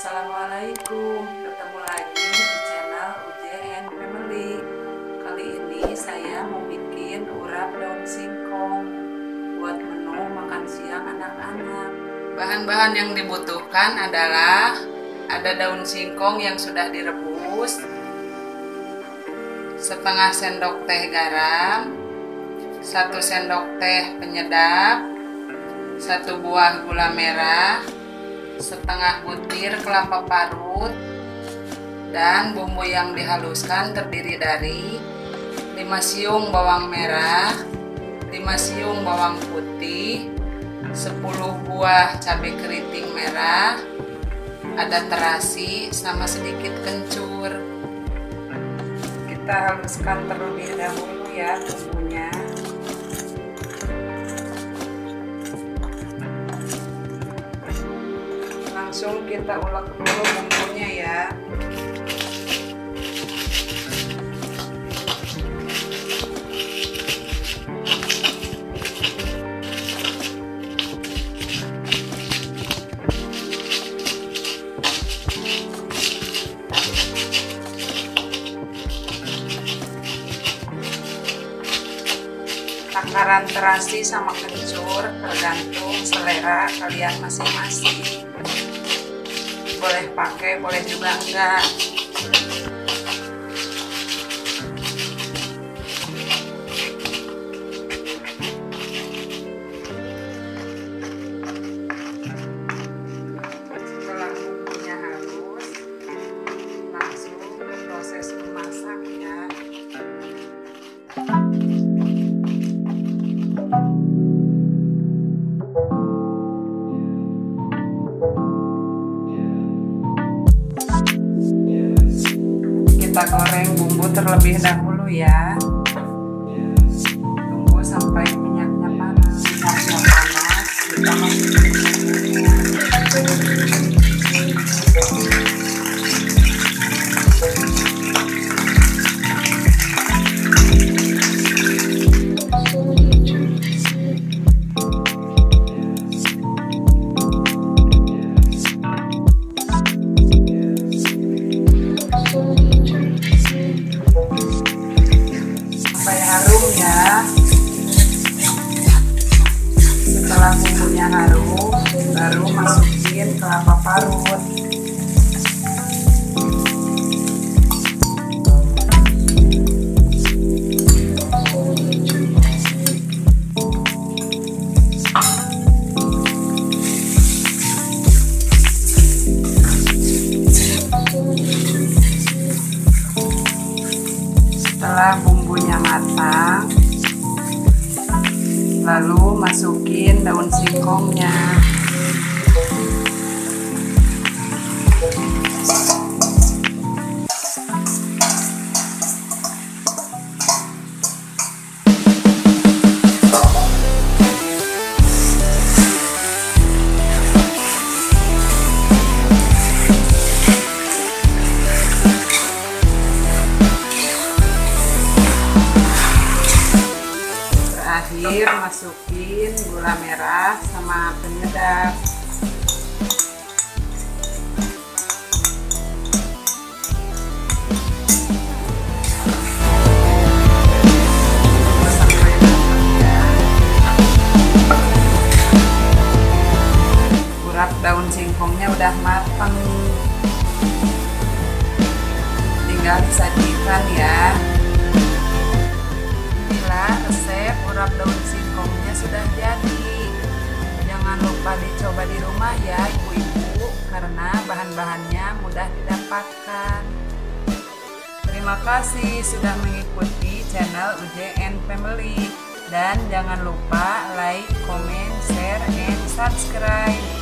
Assalamualaikum, ketemu lagi di channel UJN Family. Kali ini saya mau bikin urap daun singkong buat menu makan siang anak-anak. Bahan-bahan yang dibutuhkan adalah ada daun singkong yang sudah direbus, setengah sendok teh garam, 1 sendok teh penyedap, 1 buah gula merah, setengah butir kelapa parut, dan bumbu yang dihaluskan terdiri dari 5 siung bawang merah, 5 siung bawang putih, 10 buah cabai keriting merah, ada terasi sama sedikit kencur. Kita haluskan terlebih dahulu ya bumbunya. Langsung kita ulek dulu bumbunya ya. Takaran terasi sama kencur tergantung selera kalian masing-masing. Boleh pakai, boleh juga enggak. Setelah bumbunya halus, langsung ke proses memasak ya. Kita goreng bumbu terlebih dahulu ya. Tunggu sampai minyaknya panas. Minyaknya panas, kita masukin bumbunya. Harum ya. Setelah bumbunya harum, baru masukin kelapa parut. Setelah bumbunya matang, lalu masukin daun singkongnya. Terakhir masukin gula merah sama penyedap. Urap daun singkongnya udah matang, tinggal disajikan ya. Resep urap daun singkongnya sudah jadi. Jangan lupa dicoba di rumah ya ibu-ibu, karena bahan-bahannya mudah didapatkan. Terima kasih sudah mengikuti channel UJN Family, dan jangan lupa like, comment, share, and subscribe.